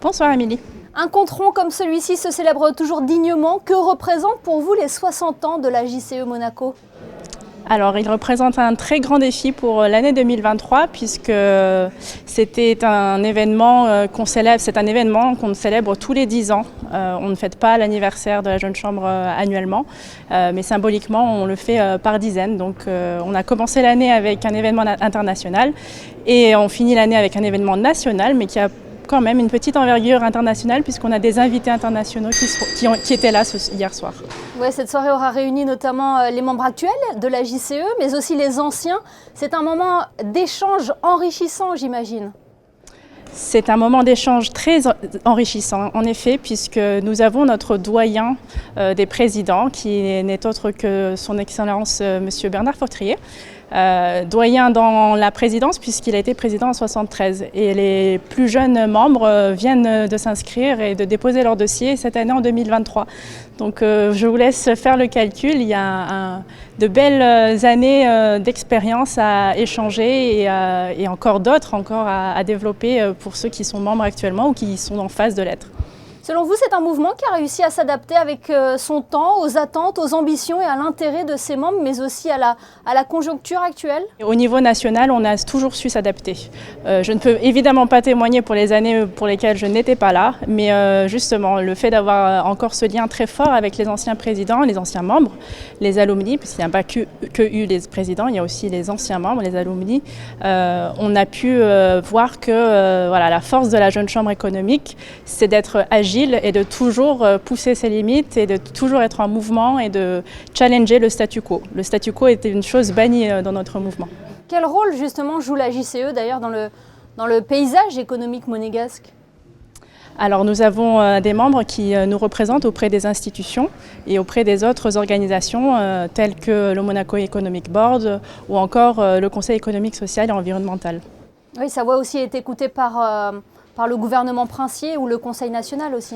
Bonsoir Émilie. Un compte rond comme celui-ci se célèbre toujours dignement. Que représente pour vous les 60 ans de la JCE Monaco ? Alors, il représente un très grand défi pour l'année 2023 puisque c'était un événement qu'on célèbre, c'est un événement qu'on célèbre tous les 10 ans. On ne fête pas l'anniversaire de la Jeune Chambre annuellement, mais symboliquement, on le fait par dizaines. Donc, on a commencé l'année avec un événement international et on finit l'année avec un événement national, mais qui a quand même une petite envergure internationale puisqu'on a des invités internationaux qui étaient là hier soir. Ouais, cette soirée aura réuni notamment les membres actuels de la JCE, mais aussi les anciens. C'est un moment d'échange enrichissant, j'imagine. C'est un moment d'échange très enrichissant, en effet, puisque nous avons notre doyen des présidents, qui n'est autre que son Excellence M. Bernard Fortrier, doyen dans la présidence, puisqu'il a été président en 1973. Et les plus jeunes membres viennent de s'inscrire et de déposer leur dossier cette année en 2023. Donc je vous laisse faire le calcul. Il y a de belles années d'expérience à échanger et encore d'autres à développer pour ceux qui sont membres actuellement ou qui sont en phase de l'être. Selon vous, c'est un mouvement qui a réussi à s'adapter avec son temps, aux attentes, aux ambitions et à l'intérêt de ses membres, mais aussi à la conjoncture actuelle ? Au niveau national, on a toujours su s'adapter. Je ne peux évidemment pas témoigner pour les années pour lesquelles je n'étais pas là, mais justement, le fait d'avoir encore ce lien très fort avec les anciens présidents, les anciens membres, les alumni, puisqu'il n'y a pas que eu les présidents, il y a aussi les anciens membres, les alumni, on a pu voir que la force de la Jeune Chambre économique, c'est d'être agile et de toujours pousser ses limites et de toujours être en mouvement et de challenger le statu quo. Le statu quo était une chose bannie dans notre mouvement. Quel rôle justement joue la JCE d'ailleurs dans le paysage économique monégasque ? Alors nous avons des membres qui nous représentent auprès des institutions et auprès des autres organisations telles que le Monaco Economic Board ou encore le Conseil économique, social et environnemental. Oui, sa voix aussi est écoutée par le gouvernement princier ou le Conseil national aussi.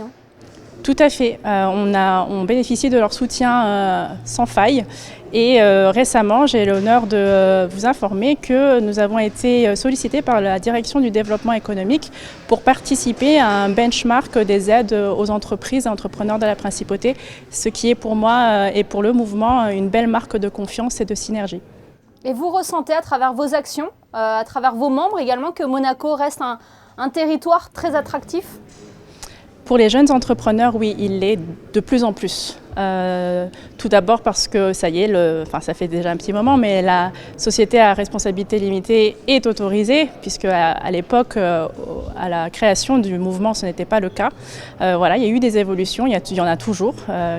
Tout à fait. On bénéficie de leur soutien sans faille. Et récemment, j'ai l'honneur de vous informer que nous avons été sollicités par la Direction du développement économique pour participer à un benchmark des aides aux entreprises et entrepreneurs de la Principauté, ce qui est pour moi et pour le mouvement une belle marque de confiance et de synergie. Et vous ressentez à travers vos actions, à travers vos membres également, que Monaco reste un territoire très attractif ? Pour les jeunes entrepreneurs, oui, il l'est de plus en plus. Tout d'abord parce que ça y est, ça fait déjà un petit moment, mais la société à responsabilité limitée est autorisée, puisque à l'époque, à la création du mouvement, ce n'était pas le cas. Il y a eu des évolutions, il y en a toujours,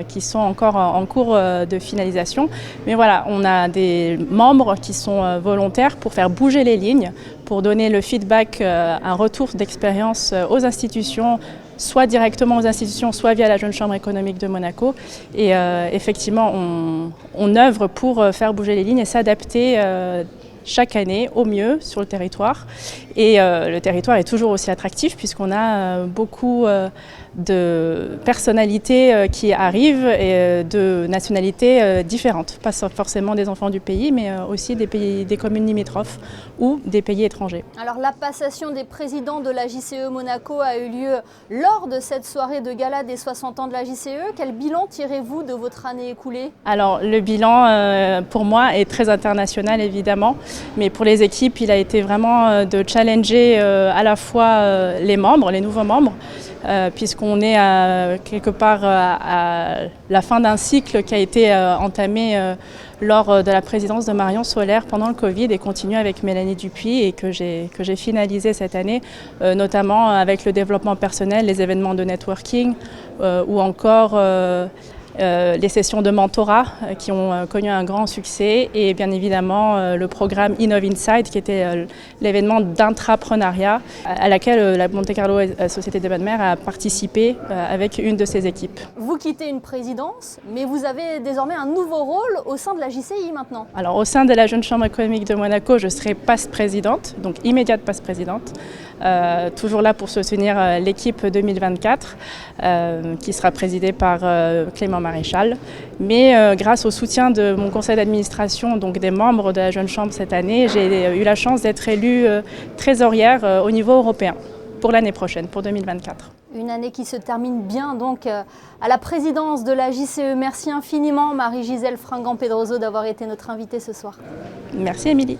qui sont encore en cours de finalisation. Mais voilà, on a des membres qui sont volontaires pour faire bouger les lignes, pour donner le feedback, un retour d'expérience aux institutions, soit directement aux institutions, soit via la Jeune Chambre économique de Monaco. Et effectivement, on œuvre pour faire bouger les lignes et s'adapter chaque année au mieux sur le territoire. Et le territoire est toujours aussi attractif puisqu'on a beaucoup de personnalités qui arrivent et de nationalités différentes. Pas forcément des enfants du pays, mais aussi des communes limitrophes ou des pays étrangers. Alors la passation des présidents de la JCE Monaco a eu lieu lors de cette soirée de gala des 60 ans de la JCE. Quel bilan tirez-vous de votre année écoulée ? Alors le bilan pour moi est très international évidemment, mais pour les équipes il a été vraiment de challenger à la fois les membres, les nouveaux membres, puisqu'on est quelque part à la fin d'un cycle qui a été entamé lors de la présidence de Marion Solaire pendant le Covid et continue avec Mélanie Dupuis et que j'ai finalisé cette année, notamment avec le développement personnel, les événements de networking ou encore les sessions de mentorat qui ont connu un grand succès et bien évidemment le programme Innov Inside qui était l'événement d'intrapreneuriat à laquelle la Monte Carlo Société des Bains de Mer a participé avec une de ses équipes. Vous quittez une présidence, mais vous avez désormais un nouveau rôle au sein de la JCI maintenant. Alors au sein de la Jeune Chambre économique de Monaco, je serai passe-présidente, donc immédiate passe-présidente. Toujours là pour soutenir l'équipe 2024 qui sera présidée par Clément Maréchal. Mais grâce au soutien de mon conseil d'administration, donc des membres de la Jeune Chambre cette année, j'ai eu la chance d'être élue trésorière au niveau européen. pour l'année prochaine, pour 2024. Une année qui se termine bien donc à la présidence de la JCE. Merci infiniment Marie-Gisèle Fringant-Pedroso d'avoir été notre invitée ce soir. Merci Émilie.